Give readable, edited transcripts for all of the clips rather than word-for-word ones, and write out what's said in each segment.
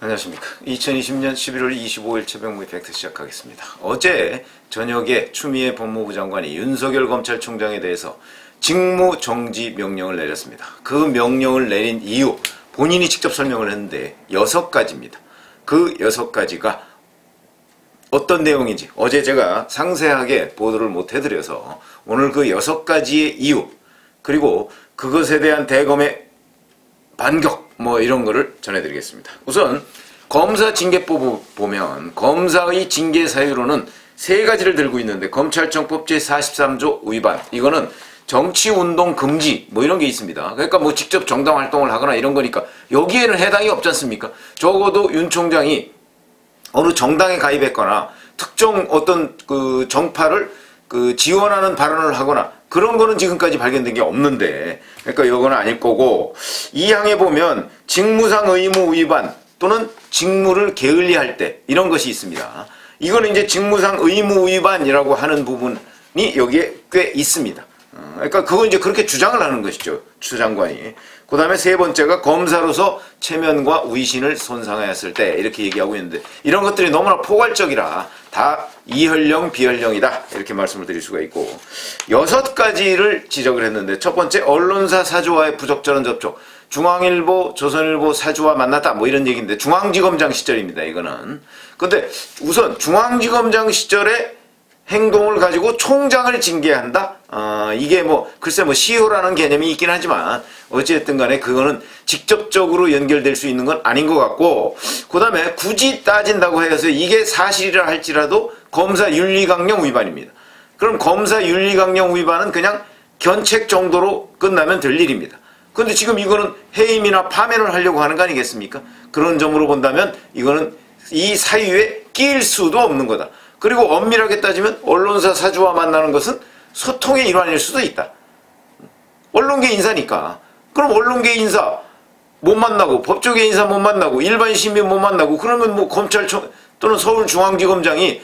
안녕하십니까. 2020년 11월 25일 최병무의 팩트 시작하겠습니다. 어제 저녁에 추미애 법무부 장관이 윤석열 검찰총장에 대해서 직무정지 명령을 내렸습니다. 그 명령을 내린 이유 본인이 직접 설명을 했는데 6가지입니다. 그 6가지가 어떤 내용인지 어제 제가 상세하게 보도를 못 해드려서 오늘 그 6가지의 이유 그리고 그것에 대한 대검의 반격 이런 거를 전해드리겠습니다. 우선 검사 징계법 보면 검사의 징계 사유로는 3가지를 들고 있는데 검찰청법 제43조 위반, 이거는 정치운동 금지 이런 게 있습니다. 그러니까 직접 정당 활동을 하거나 이런 거니까 여기에는 해당이 없지 않습니까? 적어도 윤 총장이 어느 정당에 가입했거나 특정 어떤 그 정파를 지원하는 발언을 하거나 그런 거는 지금까지 발견된 게 없는데, 그러니까 이거는 아닐 거고, 2항에 보면 직무상 의무 위반 또는 직무를 게을리할 때 이런 것이 있습니다. 이거는 이제 직무상 의무 위반이라고 하는 부분이 여기에 꽤 있습니다. 그러니까 그건 이제 그렇게 주장을 하는 것이죠, 추 장관이. 그 다음에 3번째가 검사로서 체면과 위신을 손상하였을 때 이렇게 얘기하고 있는데, 이런 것들이 너무나 포괄적이라 다 이현령 비현령이다 이렇게 말씀을 드릴 수가 있고, 6가지를 지적을 했는데, 첫 번째 언론사 사주와의 부적절한 접촉, 중앙일보, 조선일보 사주와 만났다 이런 얘기인데 중앙지검장 시절입니다, 이거는. 근데 우선 중앙지검장 시절에 행동을 가지고 총장을 징계한다? 이게 글쎄 시효라는 개념이 있긴 하지만 어찌됐든 간에 그거는 직접적으로 연결될 수 있는 건 아닌 것 같고, 그 다음에 굳이 따진다고 해서 이게 사실이라 할지라도 검사 윤리강령 위반입니다. 그럼 검사 윤리강령 위반은 그냥 견책 정도로 끝나면 될 일입니다. 근데 지금 이거는 해임이나 파면을 하려고 하는 거 아니겠습니까? 그런 점으로 본다면 이거는 이 사유에 끼일 수도 없는 거다. 그리고 엄밀하게 따지면 언론사 사주와 만나는 것은 소통의 일환일 수도 있다. 언론계 인사니까. 그럼 언론계 인사 못 만나고, 법조계 인사 못 만나고, 일반 시민 못 만나고, 그러면 검찰청 또는 서울중앙지검장이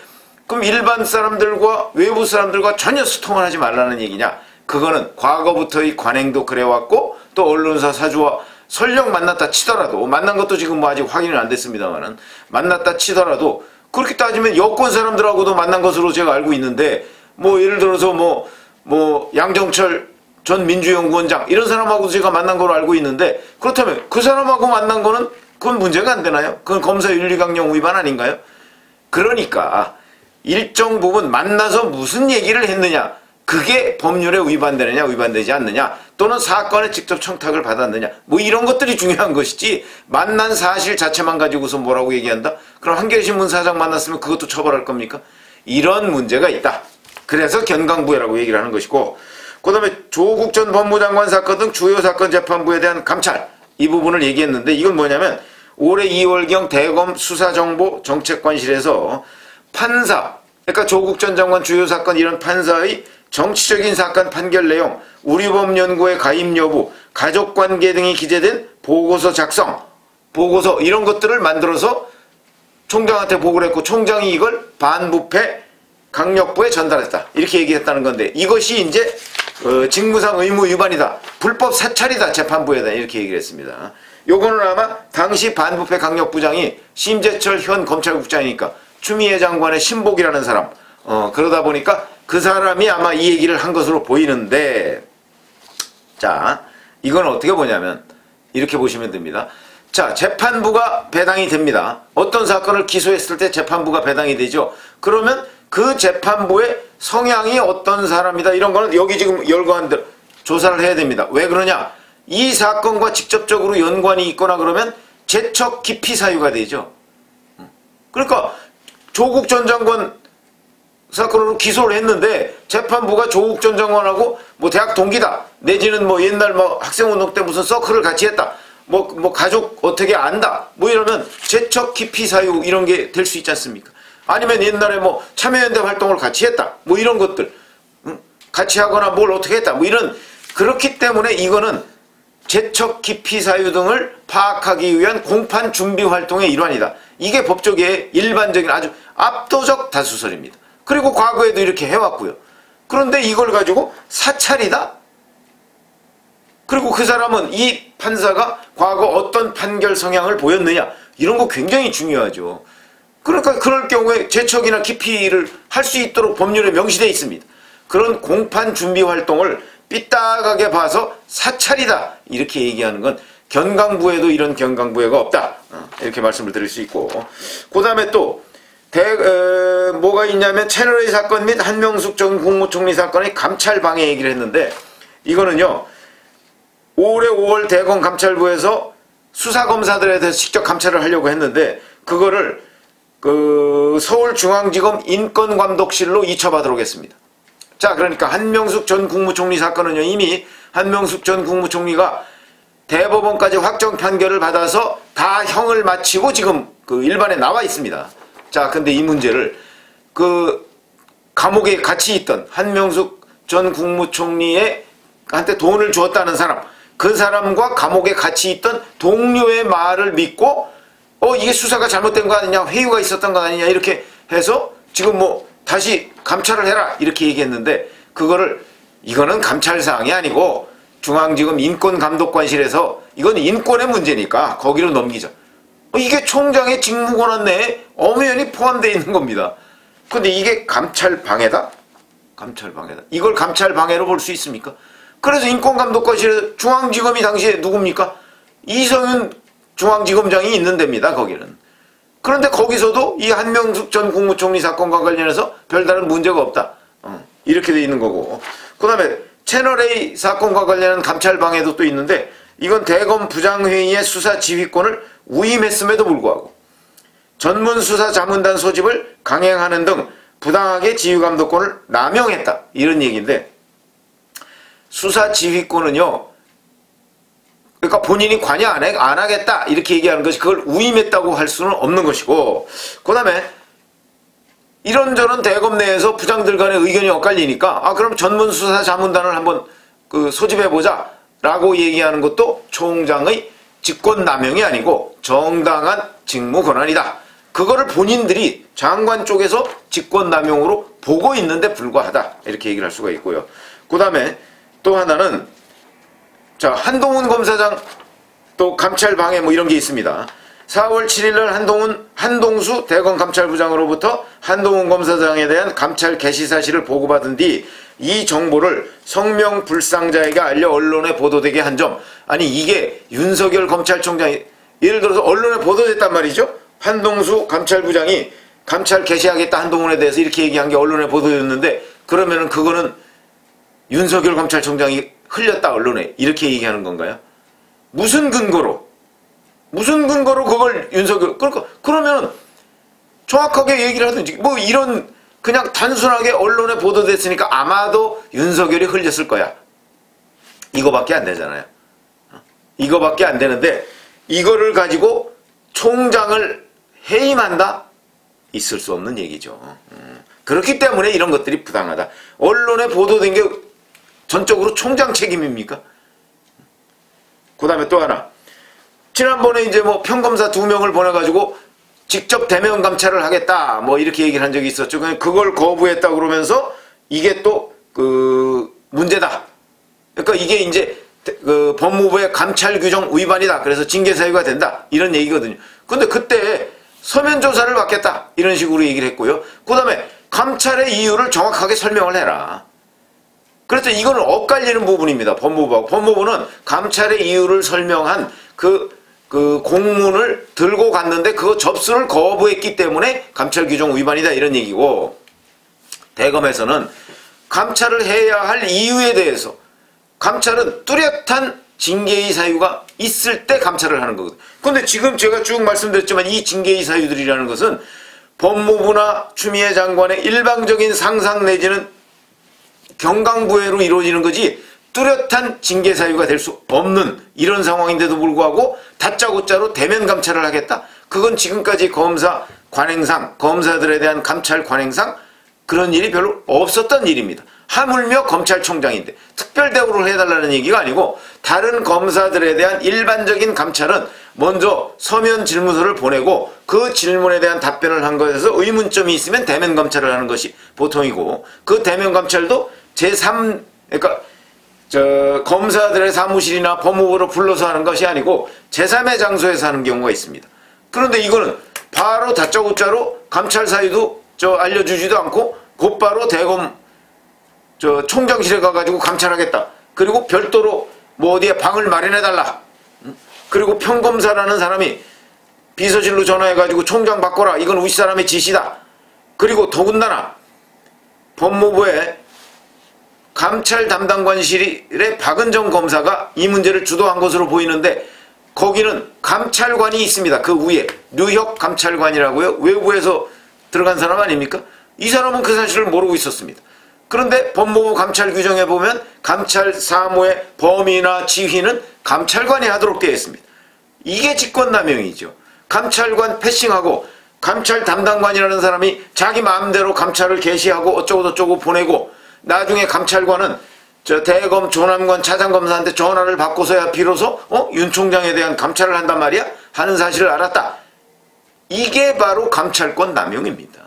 그럼 일반 사람들과 외부 사람들과 전혀 소통을 하지 말라는 얘기냐? 그거는 과거부터의 관행도 그래왔고, 또 언론사 사주와 설령 만났다 치더라도, 만난 것도 지금 아직 확인은 안 됐습니다만은, 만났다 치더라도 그렇게 따지면 여권 사람들하고도 만난 것으로 제가 알고 있는데, 예를 들어서 양정철 전 민주연구원장 이런 사람하고도 제가 만난 걸로 알고 있는데, 그렇다면 그 사람하고 만난 거는 그건 문제가 안 되나요? 그건 검사 윤리강령 위반 아닌가요? 그러니까 일정 부분 만나서 무슨 얘기를 했느냐, 그게 법률에 위반되느냐 위반되지 않느냐, 또는 사건에 직접 청탁을 받았느냐, 이런 것들이 중요한 것이지, 만난 사실 자체만 가지고서 뭐라고 얘기한다? 그럼 한겨레신문 사장 만났으면 그것도 처벌할 겁니까? 이런 문제가 있다. 그래서 견강부회라고 얘기를 하는 것이고, 그 다음에 조국 전 법무장관 사건 등 주요 사건 재판부에 대한 감찰, 이 부분을 얘기했는데, 이건 뭐냐면 올해 2월경 대검 수사정보정책관실에서 판사, 그러니까 조국 전 장관 주요 사건 이런 판사의 정치적인 사건 판결 내용, 우리법연구회 가입 여부, 가족관계 등이 기재된 보고서 작성, 보고서 이런 것들을 만들어서 총장한테 보고를 했고, 총장이 이걸 반부패 강력부에 전달했다 이렇게 얘기했다는 건데, 이것이 이제 직무상 의무 위반이다, 불법 사찰이다, 재판부에다 이렇게 얘기를 했습니다. 요거는 아마 당시 반부패 강력부장이 심재철 현 검찰국장이니까 추미애 장관의 신복이라는 사람, 그러다 보니까 그 사람이 아마 이 얘기를 한 것으로 보이는데, 자, 이건 어떻게 보냐면 이렇게 보시면 됩니다. 자, 재판부가 배당이 됩니다. 어떤 사건을 기소했을 때 재판부가 배당이 되죠. 그러면 그 재판부의 성향이 어떤 사람이다, 이런 거는 여기 지금 열거한 대로 조사를 해야 됩니다. 왜 그러냐? 이 사건과 직접적으로 연관이 있거나 그러면 재척 기피 사유가 되죠. 그러니까 조국 전 장관 사건으로 기소를 했는데 재판부가 조국 전 장관하고 대학 동기다, 내지는 옛날 학생운동 때 무슨 서클을 같이 했다, 가족 어떻게 안다, 이러면 재척 기피 사유 이런 게 될 수 있지 않습니까? 아니면 옛날에 참여연대 활동을 같이 했다, 이런 것들 같이 하거나 뭘 어떻게 했다, 이런. 그렇기 때문에 이거는 재척 기피 사유 등을 파악하기 위한 공판 준비 활동의 일환이다. 이게 법조계의 일반적인 아주 압도적 다수설입니다. 그리고 과거에도 이렇게 해왔고요. 그런데 이걸 가지고 사찰이다? 그리고 그 사람은 이 판사가 과거 어떤 판결 성향을 보였느냐, 이런 거 굉장히 중요하죠. 그러니까 그럴 경우에 제척이나 기피를 할 수 있도록 법률에 명시되어 있습니다. 그런 공판 준비 활동을 삐딱하게 봐서 사찰이다 이렇게 얘기하는 건 견강부에도 이런 견강부회가 없다 이렇게 말씀을 드릴 수 있고, 그 다음에 또 뭐가 있냐면 채널A 사건 및 한명숙 전 국무총리 사건의 감찰 방해 얘기를 했는데, 이거는요 올해 5월 대검 감찰부에서 수사검사들에 대해서 직접 감찰을 하려고 했는데 그거를 서울중앙지검 인권감독실로 이첩하도록 했습니다. 자, 그러니까 한명숙 전 국무총리 사건은요 이미 한명숙 전 국무총리가 대법원까지 확정 판결을 받아서 다 형을 마치고 지금 일반에 나와 있습니다. 자, 근데 이 문제를 감옥에 같이 있던 한명숙 전 국무총리의 한테 돈을 주었다는 사람, 그 사람과 감옥에 같이 있던 동료의 말을 믿고 이게 수사가 잘못된 거 아니냐, 회유가 있었던 거 아니냐 이렇게 해서 지금 뭐 다시 감찰을 해라 이렇게 얘기했는데, 이거는 감찰사항이 아니고 중앙지검 인권감독관실에서 이건 인권의 문제니까 거기로 넘기자. 이게 총장의 직무권한 내에 엄연히 포함되어 있는 겁니다. 근데 이게 감찰방해다? 감찰방해다. 이걸 감찰방해로 볼 수 있습니까? 그래서 인권감독관실에 중앙지검이 당시에 누굽니까? 이성윤 중앙지검장이 있는 데입니다, 거기는. 그런데 거기서도 이 한명숙 전 국무총리 사건과 관련해서 별다른 문제가 없다. 이렇게 돼 있는 거고. 그 다음에 채널A 사건과 관련한 감찰방해도 또 있는데, 이건 대검 부장회의의 수사 지휘권을 위임했음에도 불구하고 전문수사자문단 소집을 강행하는 등 부당하게 지휘감독권을 남용했다 이런 얘기인데, 수사 지휘권은요 그러니까 본인이 관여 안 하겠다 이렇게 얘기하는 것이 그걸 위임했다고 할 수는 없는 것이고, 그 다음에 이런저런 대검 내에서 부장들 간의 의견이 엇갈리니까 그럼 전문수사자문단을 한번 소집해보자 라고 얘기하는 것도 총장의 직권남용이 아니고 정당한 직무권한이다. 그거를 본인들이 장관 쪽에서 직권남용으로 보고 있는데 불과하다 이렇게 얘기를 할 수가 있고요. 그 다음에 또 하나는 한동훈 검사장 또 감찰 방해 뭐 이런 게 있습니다. 4월 7일날 한동수 대검 감찰부장으로부터 한동훈 검사장에 대한 감찰 개시 사실을 보고받은 뒤 이 정보를 성명 불상자에게 알려 언론에 보도되게 한 점. 아니 이게 윤석열 검찰총장이 예를 들어서 언론에 보도됐단 말이죠. 한동수 감찰부장이 감찰 개시하겠다 한동훈에 대해서 이렇게 얘기한 게 언론에 보도됐는데, 그러면은 그거는 윤석열 검찰총장이 흘렸다 언론에 이렇게 얘기하는 건가요? 무슨 근거로 그걸 그러면 정확하게 얘기를 하든지 뭐 이런 그냥 단순하게 언론에 보도됐으니까 아마도 윤석열이 흘렸을 거야. 이거밖에 안 되잖아요. 이거밖에 안 되는데 이거를 가지고 총장을 해임한다? 있을 수 없는 얘기죠. 그렇기 때문에 이런 것들이 부당하다. 언론에 보도된 게 전적으로 총장 책임입니까? 그 다음에 또 하나. 지난번에 이제 뭐 평검사 2명을 보내가지고 직접 대면 감찰을 하겠다 뭐 이렇게 얘기를 한 적이 있었죠. 그걸 거부했다 그러면서 이게 또 문제다. 그러니까 이게 이제 법무부의 감찰 규정 위반이다. 그래서 징계 사유가 된다. 이런 얘기거든요. 근데 그때 서면 조사를 받겠다. 이런 식으로 얘기를 했고요. 그 다음에 감찰의 이유를 정확하게 설명을 해라. 그래서 이거는 엇갈리는 부분입니다. 법무부하고. 법무부는 감찰의 이유를 설명한 그 공문을 들고 갔는데 그거 접수를 거부했기 때문에 감찰 규정 위반이다 이런 얘기고, 대검에서는 감찰을 해야 할 이유에 대해서 감찰은 뚜렷한 징계의 사유가 있을 때 감찰을 하는 거거든요. 근데 지금 제가 쭉 말씀드렸지만 이 징계의 사유들이라는 것은 법무부나 추미애 장관의 일방적인 상상 내지는 경강부회로 이루어지는 거지 뚜렷한 징계 사유가 될 수 없는 이런 상황인데도 불구하고 다짜고짜로 대면 감찰을 하겠다? 그건 지금까지 검사 관행상, 검사들에 대한 감찰 관행상 그런 일이 별로 없었던 일입니다. 하물며 검찰총장인데 특별 대우를 해달라는 얘기가 아니고, 다른 검사들에 대한 일반적인 감찰은 먼저 서면 질문서를 보내고 그 질문에 대한 답변을 한 것에서 의문점이 있으면 대면 감찰을 하는 것이 보통이고, 그 대면 감찰도 그러니까 검사들의 사무실이나 법무부로 불러서 하는 것이 아니고 제3의 장소에서 하는 경우가 있습니다. 그런데 이거는 바로 다짜고짜로 감찰 사유도 알려주지도 않고 곧바로 대검 총장실에 가가지고 감찰하겠다. 그리고 별도로 뭐 어디에 방을 마련해달라. 그리고 평검사라는 사람이 비서실로 전화해가지고 총장 바꿔라. 이건 우리 사람의 지시다. 그리고 더군다나 법무부의 감찰 담당관실의 박은정 검사가 이 문제를 주도한 것으로 보이는데 거기는 감찰관이 있습니다. 그 위에 류혁 감찰관이라고요. 외부에서 들어간 사람 아닙니까? 이 사람은 그 사실을 모르고 있었습니다. 그런데 법무부 감찰 규정에 보면 감찰 사무의 범위나 지휘는 감찰관이 하도록 되어 있습니다. 이게 직권남용이죠. 감찰관 패싱하고 감찰 담당관이라는 사람이 자기 마음대로 감찰을 개시하고 어쩌고저쩌고 보내고 나중에 감찰관은 대검 조남관 차장검사한테 전화를 받고서야 비로소 윤 총장에 대한 감찰을 한단 말이야? 하는 사실을 알았다. 이게 바로 감찰권 남용입니다.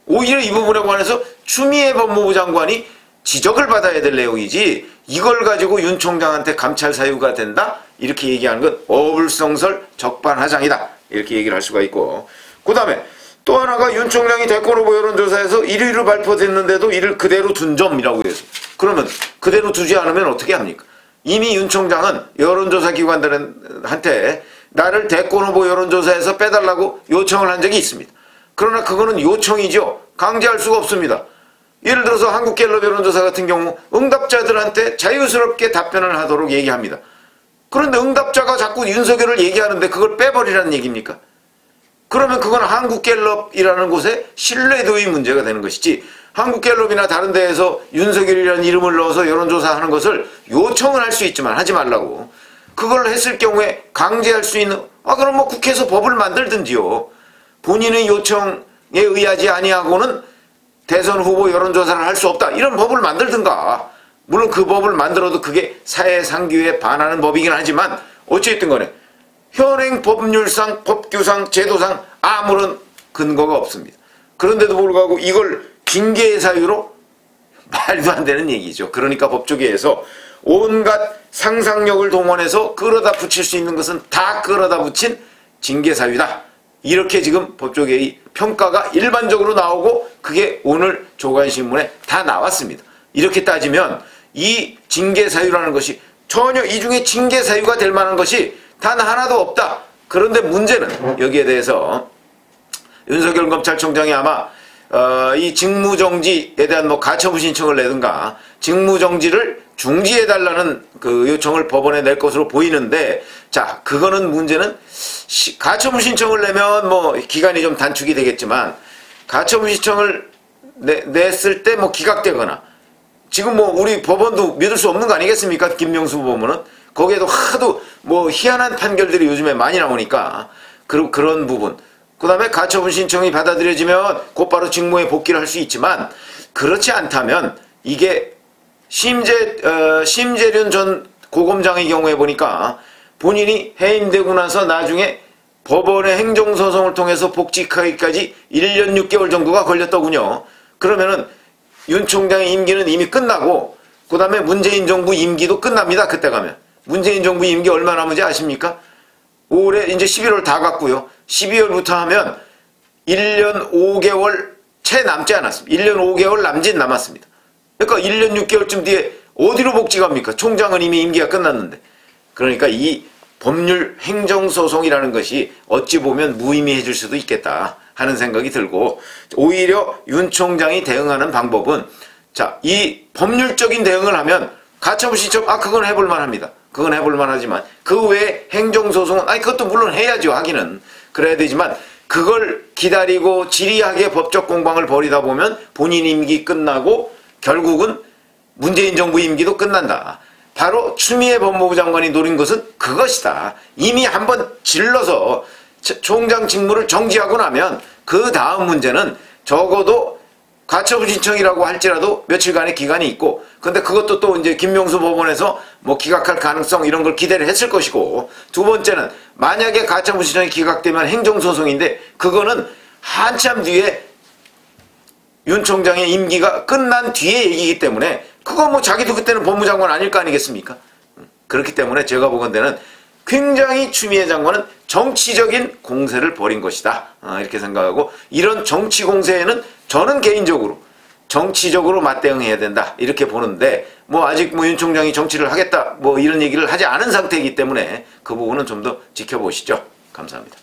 오히려 이 부분에 관해서 추미애 법무부 장관이 지적을 받아야 될 내용이지 이걸 가지고 윤 총장한테 감찰 사유가 된다? 이렇게 얘기하는 건 어불성설 적반하장이다. 이렇게 얘기를 할 수가 있고, 그 다음에 또 하나가 윤 총장이 대권 후보 여론조사에서 1위로 발표됐는데도 이를 그대로 둔 점이라고 해서, 그러면 그대로 두지 않으면 어떻게 합니까? 이미 윤 총장은 여론조사 기관들한테 나를 대권 후보 여론조사에서 빼달라고 요청을 한 적이 있습니다. 그러나 그거는 요청이죠. 강제할 수가 없습니다. 예를 들어서 한국갤럽 여론조사 같은 경우 응답자들한테 자유스럽게 답변을 하도록 얘기합니다. 그런데 응답자가 자꾸 윤석열을 얘기하는데 그걸 빼버리라는 얘기입니까? 그러면 그건 한국갤럽이라는 곳의 신뢰도의 문제가 되는 것이지, 한국갤럽이나 다른 데에서 윤석열이라는 이름을 넣어서 여론조사하는 것을 요청을 할 수 있지만 하지 말라고, 그걸 했을 경우에 강제할 수 있는, 그럼 뭐 국회에서 법을 만들든지요. 본인의 요청에 의하지 아니하고는 대선 후보 여론조사를 할 수 없다, 이런 법을 만들든가. 물론 그 법을 만들어도 그게 사회상규에 반하는 법이긴 하지만 어쨌든 간에 현행 법률상, 법규상, 제도상 아무런 근거가 없습니다. 그런데도 불구하고 이걸 징계의 사유로, 말도 안 되는 얘기죠. 그러니까 법조계에서 온갖 상상력을 동원해서 끌어다 붙일 수 있는 것은 다 끌어다 붙인 징계 사유다. 이렇게 지금 법조계의 평가가 일반적으로 나오고 그게 오늘 조간신문에 다 나왔습니다. 이렇게 따지면 이 징계 사유라는 것이 전혀 이 중에 징계 사유가 될 만한 것이 단 하나도 없다. 그런데 문제는 여기에 대해서 윤석열 검찰총장이 아마 이 직무정지에 대한 뭐 가처분 신청을 내든가 직무정지를 중지해달라는 그 요청을 법원에 낼 것으로 보이는데, 자, 그거는 문제는 가처분 신청을 내면 뭐 기간이 좀 단축이 되겠지만 가처분 신청을 냈을 때 뭐 기각되거나, 지금 뭐 우리 법원도 믿을 수 없는 거 아니겠습니까? 김명수 법원은 거기에도 하도 뭐 희한한 판결들이 요즘에 많이 나오니까 그런 부분, 그 다음에 가처분 신청이 받아들여지면 곧바로 직무에 복귀를 할 수 있지만, 그렇지 않다면 이게 심재륜 전 고검장의 경우에 보니까 본인이 해임되고 나서 나중에 법원의 행정소송을 통해서 복직하기까지 1년 6개월 정도가 걸렸더군요. 그러면은 윤 총장의 임기는 이미 끝나고 그 다음에 문재인 정부 임기도 끝납니다. 그때 가면. 문재인 정부 임기 얼마 남은지 아십니까? 올해 이제 11월 다 갔고요. 12월부터 하면 1년 5개월 채 남지 않았습니다. 1년 5개월 남짓 남았습니다. 그러니까 1년 6개월쯤 뒤에 어디로 복직합니까? 총장은 이미 임기가 끝났는데. 그러니까 이 법률 행정소송이라는 것이 어찌 보면 무의미해질 수도 있겠다 하는 생각이 들고, 오히려 윤 총장이 대응하는 방법은, 자, 이 법률적인 대응을 하면 가처분 신청, 그건 해볼만 합니다. 그건 해볼만 하지만 그 외에 행정소송은, 그것도 물론 해야죠. 하기는 그래야 되지만 그걸 기다리고 지리하게 법적 공방을 벌이다 보면 본인 임기 끝나고 결국은 문재인 정부 임기도 끝난다. 바로 추미애 법무부 장관이 노린 것은 그것이다. 이미 한번 질러서 총장 직무를 정지하고 나면 그 다음 문제는 적어도 가처분 신청이라고 할지라도 며칠간의 기간이 있고, 근데 그것도 또 이제 김명수 법원에서 뭐 기각할 가능성 이런 걸 기대를 했을 것이고, 두 번째는 만약에 가처분 신청이 기각되면 행정소송인데 그거는 한참 뒤에 윤 총장의 임기가 끝난 뒤의 얘기이기 때문에 그거 뭐 자기도 그때는 법무장관 아닐 거 아니겠습니까? 그렇기 때문에 제가 보건대는 굉장히 추미애 장관은 정치적인 공세를 벌인 것이다. 이렇게 생각하고, 이런 정치 공세에는 저는 개인적으로 정치적으로 맞대응해야 된다 이렇게 보는데, 뭐 아직 뭐 윤 총장이 정치를 하겠다 뭐 이런 얘기를 하지 않은 상태이기 때문에 그 부분은 좀 더 지켜보시죠. 감사합니다.